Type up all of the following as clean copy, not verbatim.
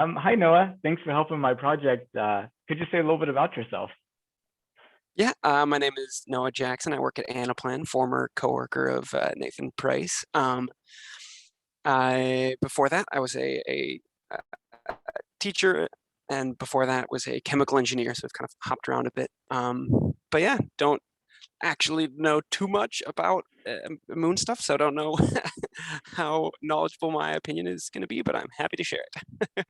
Hi Noah. Thanks for helping my project. Could you say a little bit about yourself? Yeah, my name is Noah Jackson. I work at Anaplan, former coworker of Nathan Price. I before that I was a teacher, and before that was a chemical engineer. So I've kind of hopped around a bit. But yeah, don't actually know too much about moon stuff, so I don't know how knowledgeable my opinion is going to be. But I'm happy to share it.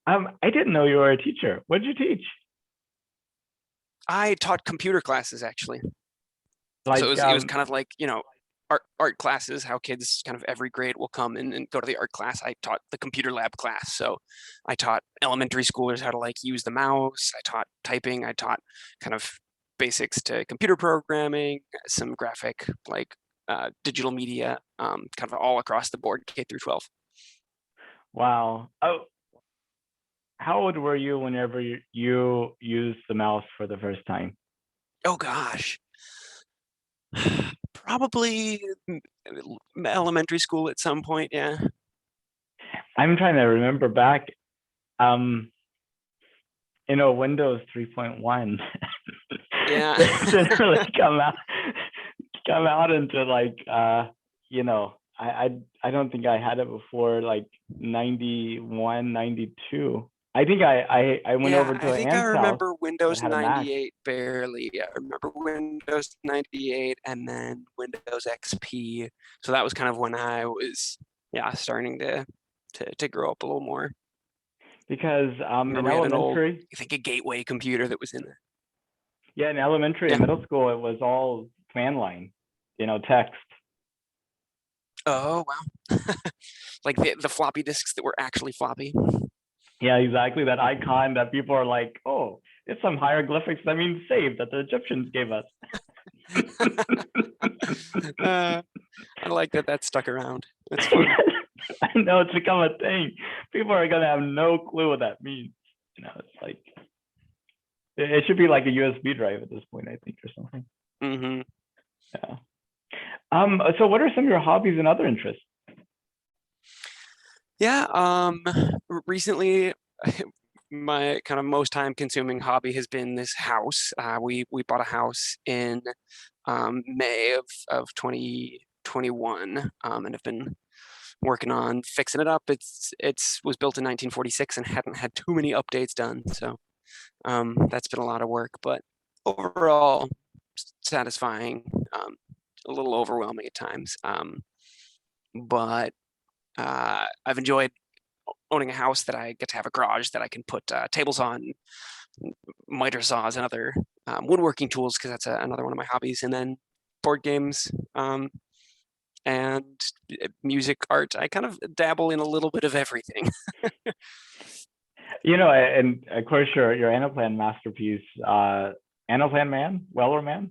I didn't know you were a teacher. What did you teach? I taught computer classes actually. So Like, it was kind of like, art classes, how kids kind of every grade will come in and go to the art class. I taught the computer lab class. So I taught elementary schoolers how to like use the mouse. I taught typing. I taught kind of basics to computer programming, some graphic, like digital media, kind of all across the board, K through 12. wow. Oh, how old were you whenever you used the mouse for the first time? Oh gosh. Probably elementary school at some point, yeah. I'm trying to remember back. Um, Windows 3.1 Yeah. didn't really come out into like I don't think I had it before like 91, 92. I think I went Yeah, over to I an think I aunt's house remember that Windows had a Mac. 98 barely. I remember Windows 98 and then Windows XP. So that was kind of when I was, yeah, starting to grow up a little more. Because in Remember we had an old, elementary, I think a gateway computer that was in there. yeah, in elementary Yeah. and middle school, it was all command line, text. Oh, wow. Like the floppy disks that were actually floppy. Yeah, exactly. That icon that people are like, oh, it's some hieroglyphics that means save that the Egyptians gave us. uh, I like that that stuck around. It's fun. I know it's become a thing. People are gonna have no clue what that means. It's like it should be like a USB drive at this point, I think, or something. Hmm. Yeah. So what are some of your hobbies and other interests? Yeah, recently my kind of most time consuming hobby has been this house. We bought a house in May of 2021, and have been working on fixing it up. It's was built in 1946 and hadn't had too many updates done, so that's been a lot of work, but overall satisfying, a little overwhelming at times. But I've enjoyed owning a house that I get to have a garage that I can put tables on, miter saws, and other woodworking tools because that's another one of my hobbies. And then board games, and music, art. I kind of dabble in a little bit of everything. And of course your Anaplan masterpiece, Anaplan Man, Weller Man.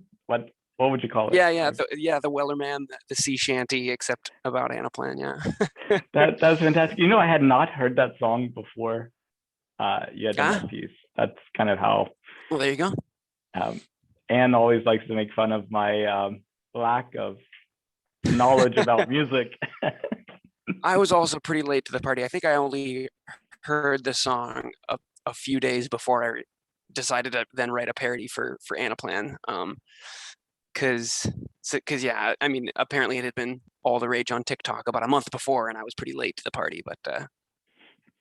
What would you call it? Sorry. The Weller Man, the sea shanty, except about Anaplan. Yeah. That's fantastic. I had not heard that song before you had done Ah, that piece. That's kind of how well, there you go. um, Anne always likes to make fun of my lack of knowledge about music. I was also pretty late to the party. I think I only heard the song a few days before I decided to then write a parody for Anaplan. Because yeah, I mean, apparently it had been all the rage on TikTok about a month before, and I was pretty late to the party, but it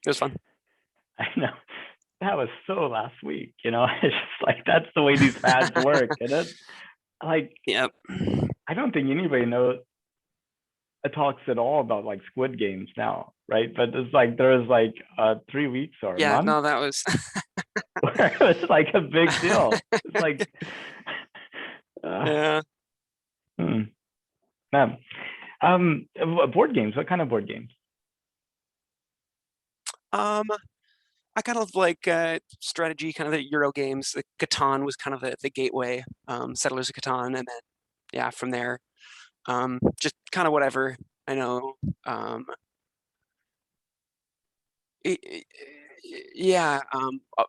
was fun. I know that was so last week. It's just like that's the way these fads work, and it like Yep. I don't think anybody knows talks at all about like Squid Games now, right? But it's like there was like 3 weeks or a Yeah, month no, that was where it was like a big deal. It's like, uh, yeah. hmm. Um, board games. What kind of board games? Um, I kind of like strategy, kind of the Euro games. The Catan was kind of the gateway, Settlers of Catan, and then yeah, from there, just kind of whatever. I know. It, it- yeah,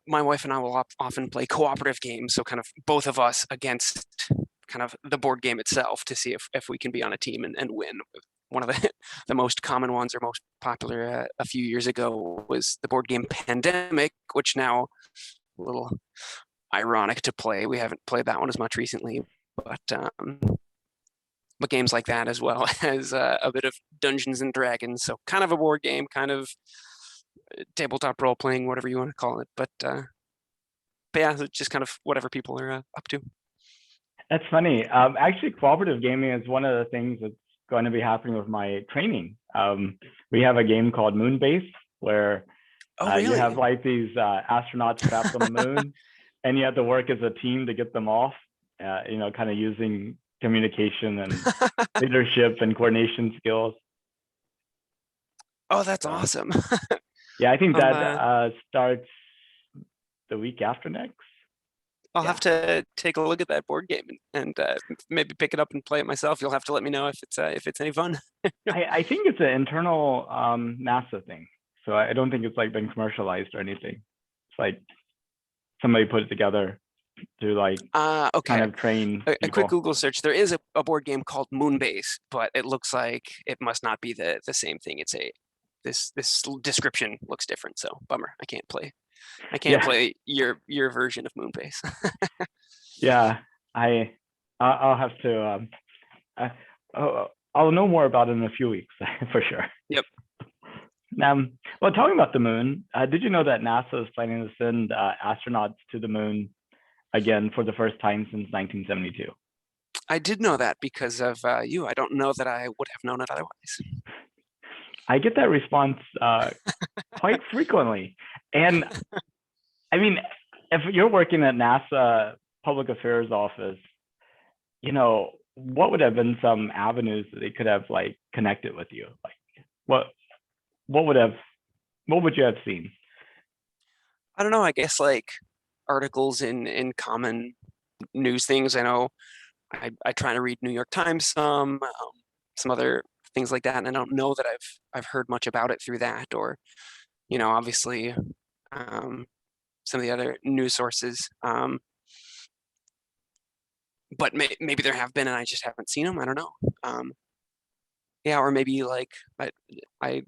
my wife and I will often play cooperative games, so kind of both of us against kind of the board game itself to see if we can be on a team and win one of the the most common ones or most popular a few years ago was the board game Pandemic, which now a little ironic to play. We haven't played that one as much recently, but games like that, as well as a bit of Dungeons and Dragons. So kind of a board game, kind of tabletop role playing, whatever you want to call it. But yeah, it's just kind of whatever people are up to. That's funny. Actually, cooperative gaming is one of the things that's going to be happening with my training. We have a game called Moonbase where Oh, really? you have like these astronauts trapped on the moon, and you have to work as a team to get them off. Kind of using communication and leadership and coordination skills. Oh, that's awesome. Yeah, I think that starts the week after next. I'll have to take a look at that board game and maybe pick it up and play it myself. You'll have to let me know if it's any fun. I think it's an internal NASA thing, so I don't think it's like been commercialized or anything. It's like somebody put it together to like okay. kind of train a quick Google search. There is a board game called Moonbase, but it looks like it must not be the same thing. It's this description looks different, so bummer. I can't play play your version of Moonbase. Yeah, I'll have to I'll know more about it in a few weeks for sure. Yep. Well, talking about the moon, did you know that NASA is planning to send astronauts to the moon again for the first time since 1972? I did know that because of you. I don't know that I would have known it otherwise. I get that response quite frequently. And I mean, if you're working at NASA Public Affairs Office, what would have been some avenues that they could have like connected with you? Like what would you have seen? I don't know. I guess like articles in common news things. I know I try to read New York Times some other things like that, and I don't know that I've heard much about it through that, or obviously some of the other news sources. But maybe there have been and I just haven't seen them. I don't know. Yeah, or maybe like I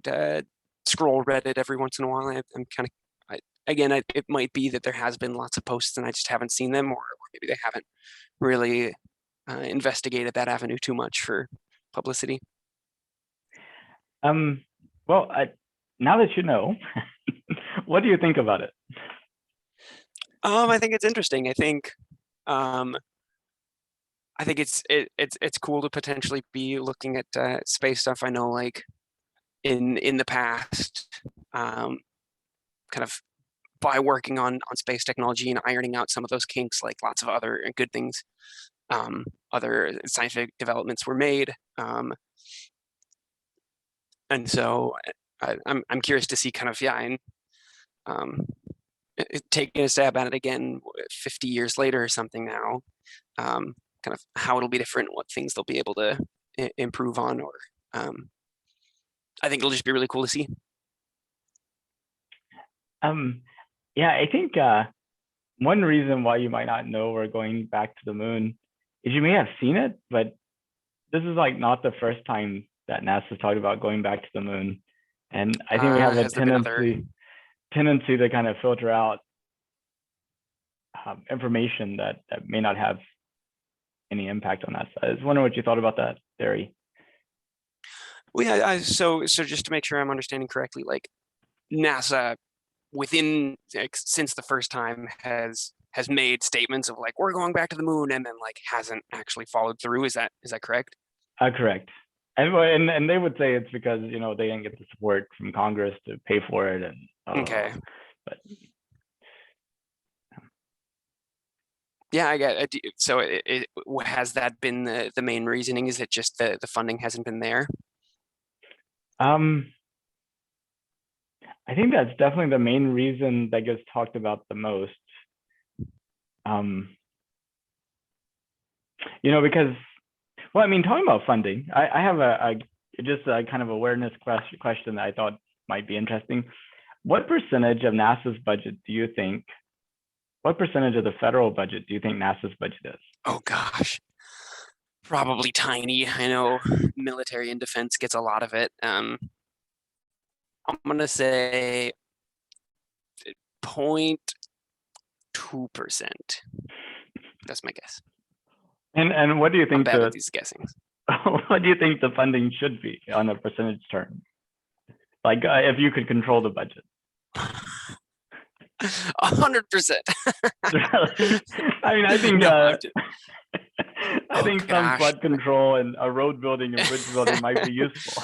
scroll Reddit every once in a while. I'm kind of again, it might be that there has been lots of posts and I just haven't seen them, or maybe they haven't really investigated that avenue too much for publicity. Well, now that you know, what do you think about it? I think it's interesting. I think it's cool to potentially be looking at space stuff. I know, like in the past, kind of by working on space technology and ironing out some of those kinks, like lots of other good things, other scientific developments were made. And so I'm curious to see kind of and taking a stab at it again 50 years later or something now, kind of how it'll be different, what things they'll be able to improve on, or I think it'll just be really cool to see. Yeah, I think one reason why you might not know we're going back to the moon is you may have seen it, but this is like not the first time that NASA's talked about going back to the moon. And I think we have a tendency to kind of filter out information that may not have any impact on us. I was wondering what you thought about that theory. Well, yeah, so just to make sure I'm understanding correctly, like NASA since the first time has made statements of like, we're going back to the moon, and then like hasn't actually followed through. Is that correct? Correct. And they would say it's because they didn't get the support from Congress to pay for it, and okay. But yeah, I get it. So has that been the main reasoning? Is it just the funding hasn't been there? I think that's definitely the main reason that gets talked about the most. Because, well, I mean, talking about funding, I have just a kind of awareness question that I thought might be interesting. What percentage of NASA's budget do you think? What percentage of the federal budget do you think NASA's budget is? Oh gosh, Probably tiny. I know military and defense gets a lot of it. I'm gonna say 0.2%. That's my guess. And what do you I'm think bad the with these guessings. what do you think the funding should be on a percentage term? Like if you could control the budget. 100%. I mean, I think No, I'm just, I oh think some gosh. flood control and a road building and bridge building might be useful.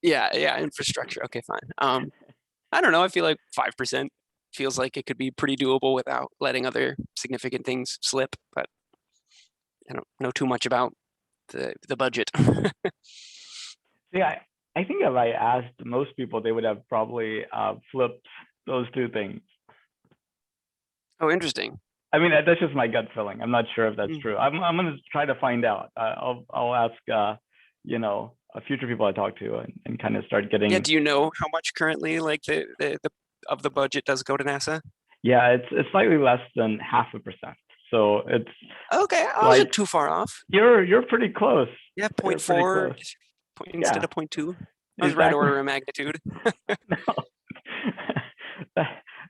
Yeah, infrastructure. Okay, fine. I don't know. I feel like 5% feels like it could be pretty doable without letting other significant things slip, but I don't know too much about the budget. See, I think if I asked most people, they would have probably flipped those two things. Oh, interesting. I mean, that's just my gut feeling. I'm not sure if that's Mm. true. I'm gonna try to find out. I'll ask future people I talk to and kind of start Yeah, getting. do you know how much currently like the of the budget does go to NASA? Yeah, it's slightly less than 0.5%. So it's Okay, I wasn't like too far off. you're pretty close. Yeah, You're point pretty 0.4 close. instead Yeah, of 0.2. I was right exactly. order of magnitude. No.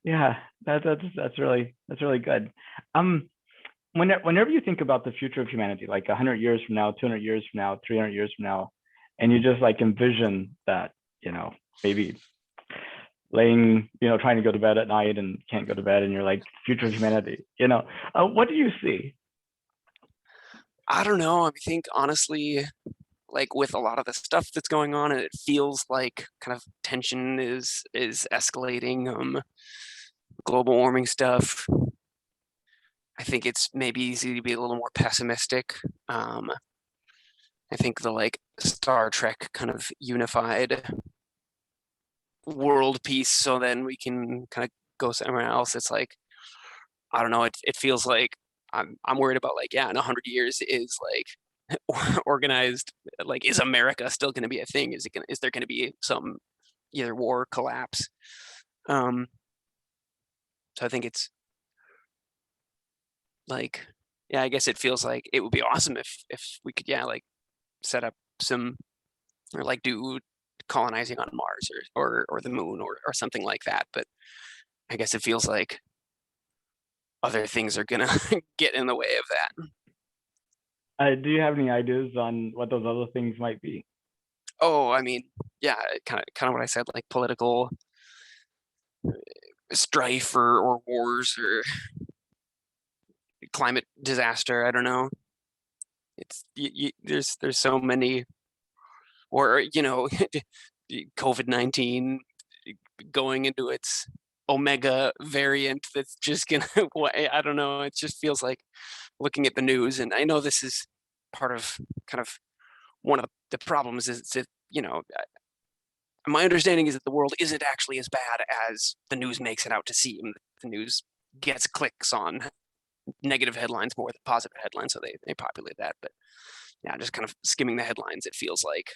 Yeah, that's really good. Um, whenever you think about the future of humanity, like 100 years from now, 200 years from now, 300 years from now, and you just like envision that, maybe laying, trying to go to bed at night and can't go to bed, and you're like, future of humanity, what do you see? I don't know. I think honestly, like with a lot of the stuff that's going on, and it feels like kind of tension is escalating. Global warming stuff. I think it's maybe easy to be a little more pessimistic. I think the like Star Trek kind of unified world peace, so then we can kind of go somewhere else. It's like I don't know. It feels like I'm worried about like in 100 years is like organized. Like is America still going to be a thing? Is there going to be some either war collapse? Um, so I think it's like I guess it feels like it would be awesome if we could like set up some or like do colonizing on Mars or the moon or something like that. But I guess it feels like other things are gonna get in the way of that. Do you have any ideas on what those other things might be? Oh, I mean, yeah, kind of what I said, like political strife or wars or climate disaster. I don't know. It's there's so many, or COVID-19 going into its Omega variant that's just gonna. I don't know. It just feels like looking at the news, and I know this is part of kind of one of the problems is that my understanding is that the world isn't actually as bad as the news makes it out to seem. The news gets clicks on negative headlines more than positive headlines, so they populate that. But yeah, just kind of skimming the headlines, it feels like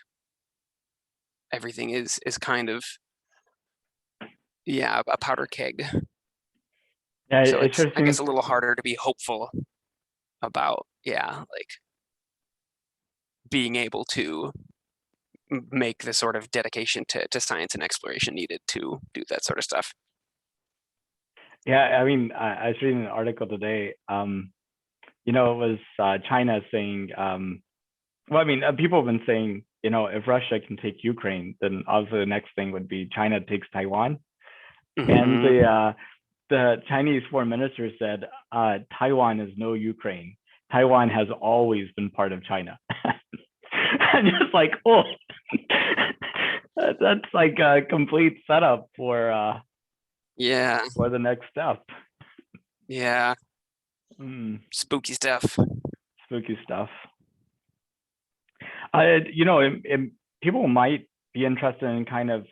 everything is kind of a powder keg. Yeah, So it it's sure I guess seems. a little harder to be hopeful about like being able to make the sort of dedication to science and exploration needed to do that sort of stuff. Yeah, I mean, I was reading an article today. It was China saying, well, I mean, people have been saying, if Russia can take Ukraine, then obviously the next thing would be China takes Taiwan. And Mm-hmm. the Chinese foreign minister said, Taiwan is no Ukraine. Taiwan has always been part of China. And it's like, oh, that's like a complete setup Yeah, for the next step. yeah, spooky stuff. Spooky stuff. People might be interested in kind of,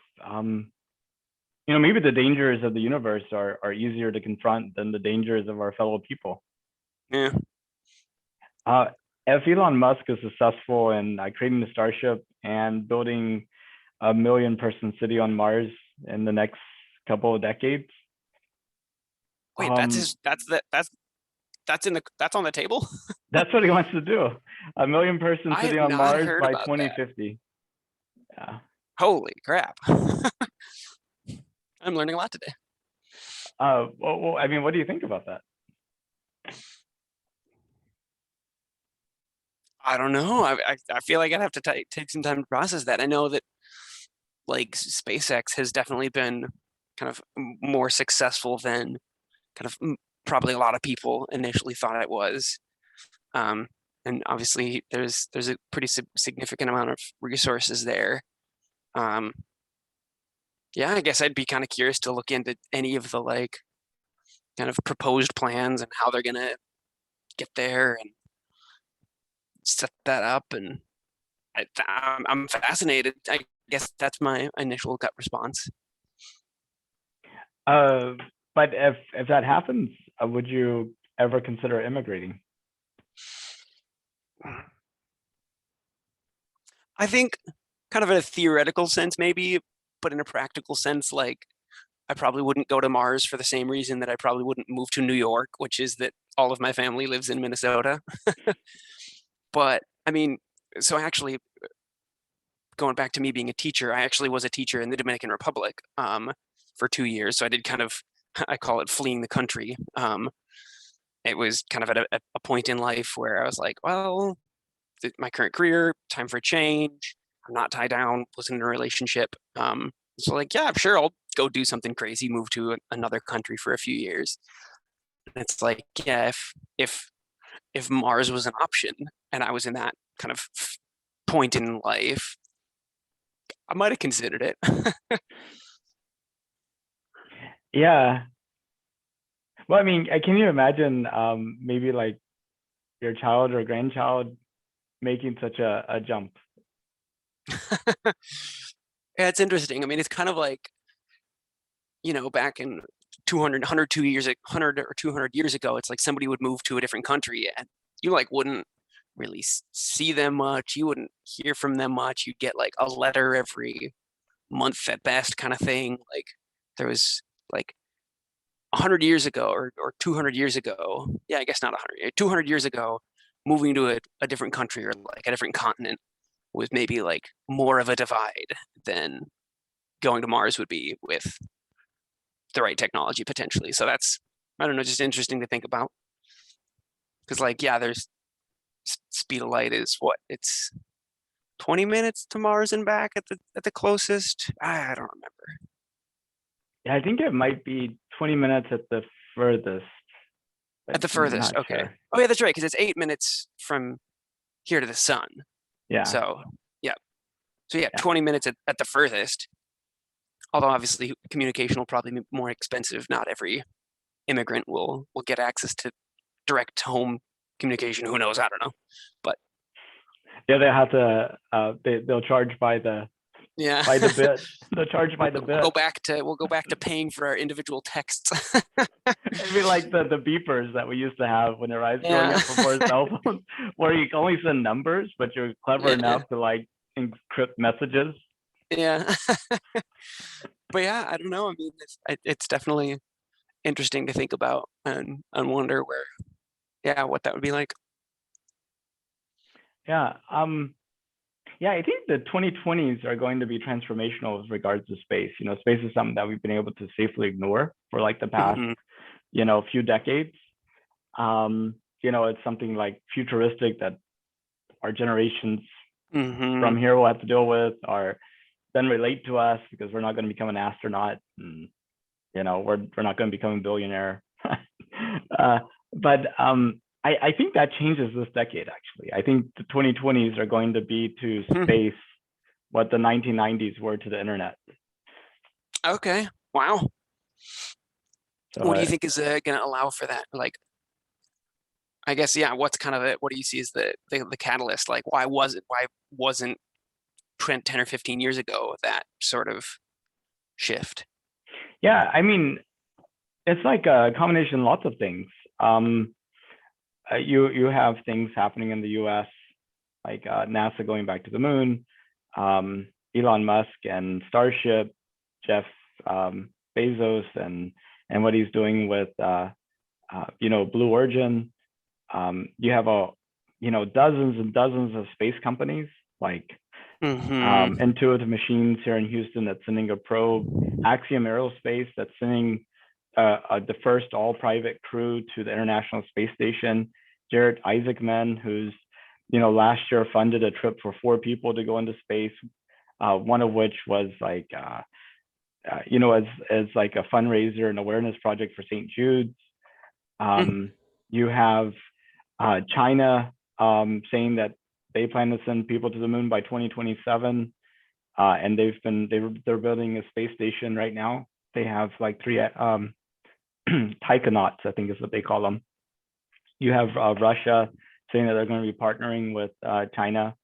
maybe the dangers of the universe are easier to confront than the dangers of our fellow people. Yeah. Uh, if Elon Musk is successful in creating the Starship and building a 1 million-person city on Mars in the next couple of decades, Wait, um, that's that's on the table. That's what he wants to do. A million person I city have on not Mars heard by about that. 2050. Yeah. Holy crap. I'm learning a lot today. Well, I mean, what do you think about that? I don't know. I feel like I'd have to take some time to process that. I know that like SpaceX has definitely been kind of more successful than kind of probably a lot of people initially thought it was. Um, and obviously there's a pretty significant amount of resources there. Um, yeah, I guess I'd be kind of curious to look into any of the like kind of proposed plans and how they're gonna get there and set that up. And I'm fascinated. I guess that's my initial gut response. Uh, but if that happens, would you ever consider immigrating? I think kind of in a theoretical sense, maybe, but in a practical sense, like I probably wouldn't go to Mars for the same reason that I probably wouldn't move to New York, which is that all of my family lives in Minnesota. But I mean, so actually, going back to me being a teacher, I actually was a teacher in the Dominican Republic for 2 years. So I did kind of, I call it fleeing the country. It was kind of at a point in life where I was like, well, my current career, time for a change. I'm not tied down, wasn't in a relationship. So like, yeah, sure, I'll go do something crazy, move to another country for a few years. And it's like, yeah, if Mars was an option and I was in that kind of point in life, I might have considered it. Yeah. Well, I mean, can you imagine maybe like your child or grandchild making such a jump? Yeah, it's interesting. I mean, it's kind of like, back in 200, 100 or 200 years ago, it's like somebody would move to a different country and you like wouldn't really see them much. You wouldn't hear from them much. You'd get like a letter every month at best kind of thing. Like there was like 100 years ago or 200 years ago. Yeah, I guess not 100, 200 years ago, moving to a different country or like a different continent was maybe like more of a divide than going to Mars would be with the right technology potentially. So that's, I don't know, just interesting to think about. Because like, yeah, there's speed of light is what? It's 20 minutes to Mars and back at the closest. I don't remember. Yeah, I think it might be 20 minutes at the furthest, At but the I'm furthest, not okay. sure. Oh yeah, that's right, because it's 8 minutes from here to the sun. Yeah. So yeah. So yeah, Yeah. 20 minutes at the furthest. Although obviously communication will probably be more expensive. Not every immigrant will get access to direct home communication. Who knows? I don't know. But Yeah, they have to they'll charge yeah, by the bit. They'll charge by the bit. we'll go back to paying for our individual texts. It'd be like the beepers that we used to have when I was growing Yeah. up before cell phones, where you can only send numbers, but you're clever Yeah. enough to like encrypt messages. Yeah. But yeah, I don't know. I mean, it's definitely interesting to think about and wonder where, yeah, what that would be like. Yeah. Yeah, I think the 2020s are going to be transformational with regards to space. Space is something that we've been able to safely ignore for like the past, Hmm. few decades. It's something like futuristic that our generations Hmm. from here will have to deal with, or then relate to us because we're not going to become an astronaut, and we're not going to become a billionaire. uh, but I think that changes this decade. Actually, I think the 2020s are going to be to space what the 1990s were to the internet. Okay. Wow. So What do you think is going to allow for that? Like, I guess, yeah, what's kind of it? What do you see as the catalyst? Like, why wasn't 10 or 15 years ago that sort of shift? yeah, I mean, it's like a combination of lots of things. Um, you have things happening in the U.S. like NASA going back to the moon, Elon Musk and Starship, Jeff Bezos and what he's doing with Blue Origin. You have dozens and dozens of space companies like Mm-hmm. Intuitive Machines here in Houston that's sending a probe, Axiom Aerospace that's sending the first all-private crew to the International Space Station. Jared Isaacman, who's last year funded a trip for 4 people to go into space, one of which was like as like a fundraiser and awareness project for St. Jude's. You have China saying that they plan to send people to the moon by 2027, and they're building a space station right now. They have like 3 taikonauts, I think is what they call them. You have Russia saying that they're going to be partnering with China.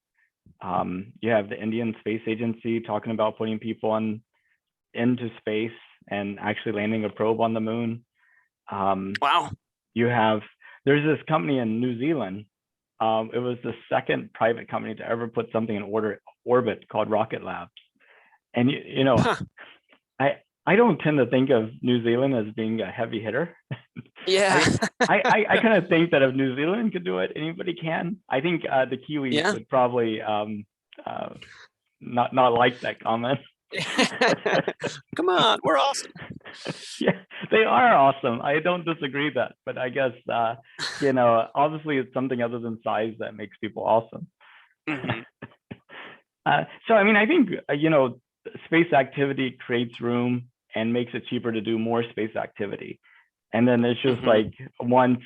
You have the Indian Space Agency talking about putting people into space and actually landing a probe on the moon. Wow. There's this company in New Zealand. It was the second private company to ever put something in orbit called Rocket Labs. And Huh. I don't tend to think of New Zealand as being a heavy hitter. Yeah. I kind of think that if New Zealand could do it, anybody can. I think the Kiwis Yeah. would probably not like that comment. Come on, we're awesome. Yeah, they are awesome. I don't disagree that, but I guess obviously it's something other than size that makes people awesome. Mm-hmm. So I mean, I think space activity creates room and makes it cheaper to do more space activity, and then it's just like once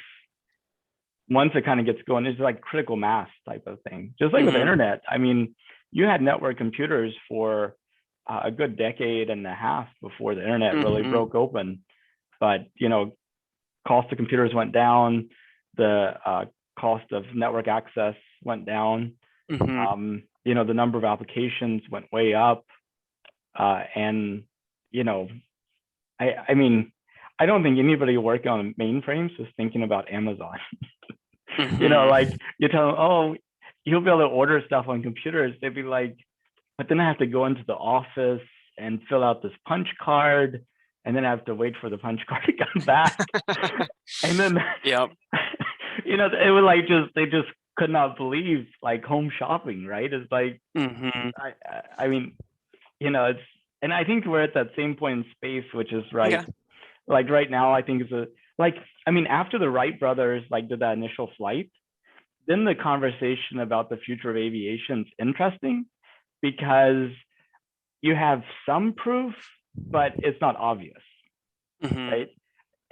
it kind of gets going, it's like critical mass type of thing. Just like with the internet, I mean, you had network computers for a good decade and a half before the internet really broke open. But cost of computers went down, the cost of network access went down. The number of applications went way up, and I mean, I don't think anybody working on mainframes was thinking about Amazon. Like you tell them, oh, you'll be able to order stuff on computers. They'd be like, but then I have to go into the office and fill out this punch card, and then I have to wait for the punch card to come back. And then, yep. It was like they just could not believe like home shopping, right? It's like, I mean, it's, and I think we're at that same point in space, which is right. Okay. Like right now, I think after the Wright brothers like did that initial flight, then the conversation about the future of aviation is interesting because you have some proof, but it's not obvious, right?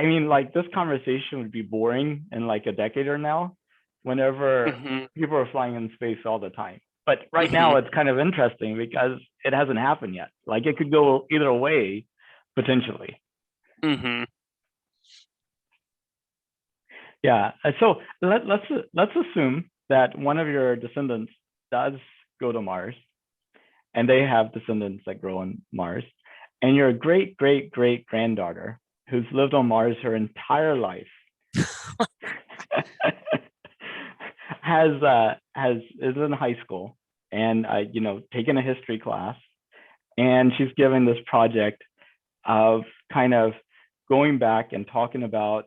I mean, like this conversation would be boring in like a decade or now, whenever people are flying in space all the time. But right now it's kind of interesting because it hasn't happened yet. Like it could go either way, potentially. Yeah. So let's assume that one of your descendants does go to Mars, and they have descendants that grow on Mars, and your great great great granddaughter who's lived on Mars her entire life is in high school and taken a history class, and she's given this project of kind of going back and talking about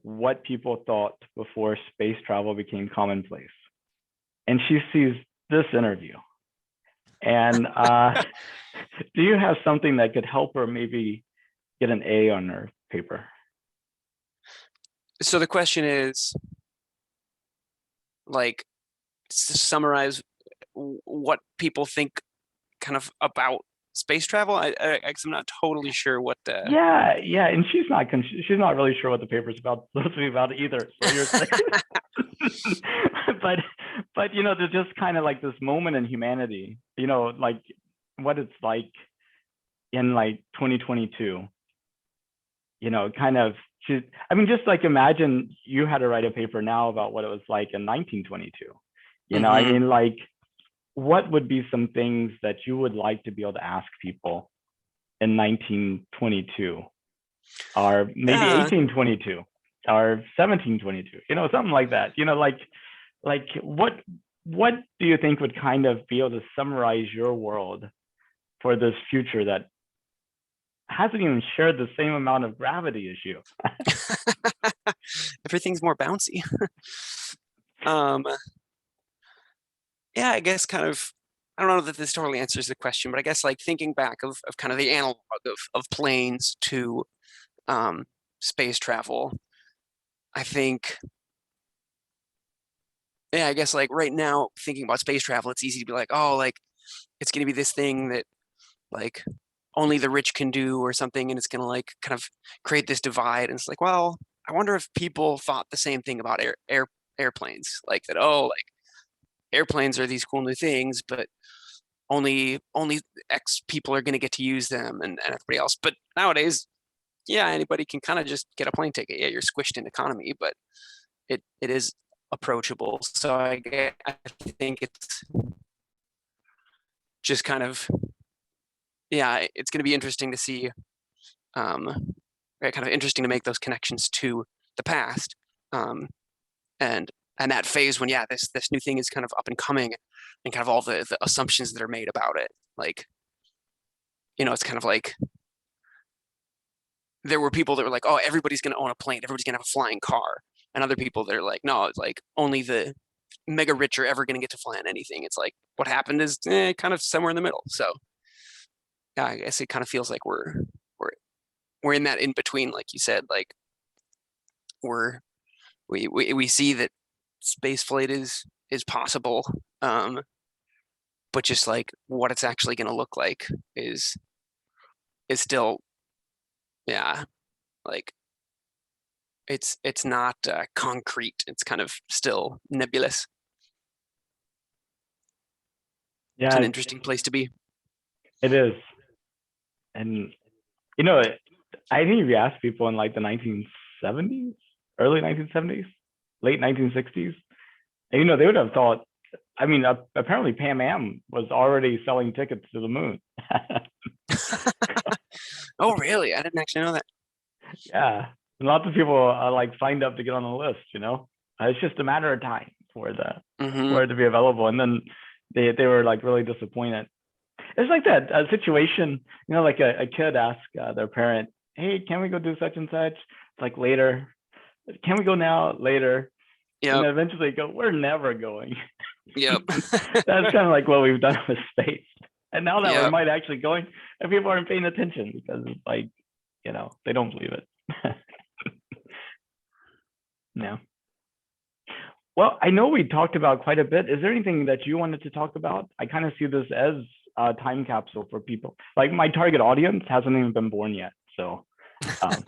what people thought before space travel became commonplace. And she sees this interview. And do you have something that could help her maybe get an A on her paper? So the question is, like, to summarize what people think kind of about space travel. I'm not totally sure what the. Yeah, and she's not really sure what the paper's supposed to be about either. So you're but there's just kind of like this moment in humanity, like what it's like in like 2022. Kind of. Just like imagine you had to write a paper now about what it was like in 1922. I mean, like, what would be some things that you would like to be able to ask people in 1922, or maybe 1822, or 1722? Something like that. Like what do you think would kind of be able to summarize your world for this future that hasn't even shared the same amount of gravity as you. Everything's more bouncy. Um, yeah, I guess kind of, I don't know that this totally answers the question, but I guess like thinking back of kind of the analog of planes to space travel, I think, yeah, I guess like right now thinking about space travel, it's easy to be like, oh, like it's gonna be this thing that like only the rich can do or something, and it's gonna like kind of create this divide. And it's like, well, I wonder if people thought the same thing about airplanes, like that, oh, like airplanes are these cool new things, but only X people are gonna get to use them and everybody else. But nowadays, yeah, anybody can kind of just get a plane ticket. Yeah, you're squished in economy, but it is approachable. So I think it's just kind of, yeah, it's going to be interesting to see, right, kind of interesting to make those connections to the past, and that phase when, yeah, this new thing is kind of up and coming, and kind of all the assumptions that are made about it. Like, it's kind of like there were people that were like, oh, everybody's going to own a plane, everybody's going to have a flying car, and other people that are like, no, it's like only the mega rich are ever going to get to fly on anything. It's like what happened is kind of somewhere in the middle. So yeah, I guess it kind of feels like we're in that in between, like you said, like we're we see that space flight is possible, but just like what it's actually going to look like is still, yeah, like it's not concrete. It's kind of still nebulous. It's an Yeah, interesting place to be. it is. And I think if you ask people in like the 1970s, early 1970s, late 1960s, they would have thought. I mean, apparently Pan Am was already selling tickets to the moon. Oh, really? I didn't actually know that. Yeah, and lots of people like signed up to get on the list. It's just a matter of time Hmm. for it to be available, and then they were like really disappointed. It's like that situation, like a kid asks their parent, "Hey, can we go do such and such?" It's like later. Can we go now? Later. And Yep. then eventually go, we're never going. Yep. That's kind of like what we've done with space. And now that we Yep. might actually going, and people aren't paying attention because it's like, they don't believe it. Yeah. Well, I know we talked about quite a bit. Is there anything that you wanted to talk about? I kind of see this as a time capsule for people. Like my target audience hasn't even been born yet. So um,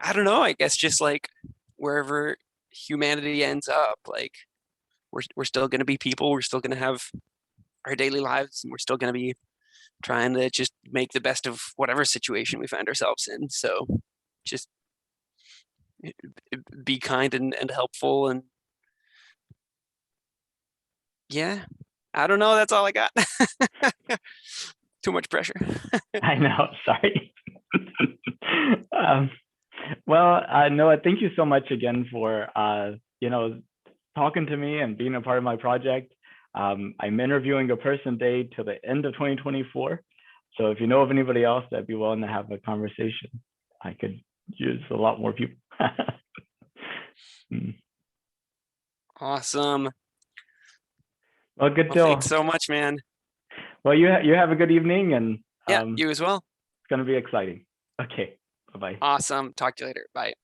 I don't know. I guess just like wherever humanity ends up, like we're still going to be people. We're still going to have our daily lives, and we're still going to be trying to just make the best of whatever situation we find ourselves in. So just be kind and helpful, and yeah, I don't know. That's all I got. Too much pressure. I know, sorry. um, well, Noah, thank you so much again for talking to me and being a part of my project. I'm interviewing a person day till the end of 2024. So if you know of anybody else that'd be willing to have a conversation, I could use a lot more people. Awesome. Well, good Well, deal. thanks so much, man. Well, you have a good evening, and Yeah, you as well. it's going to be exciting. Okay, bye bye. Awesome. Talk to you later. Bye.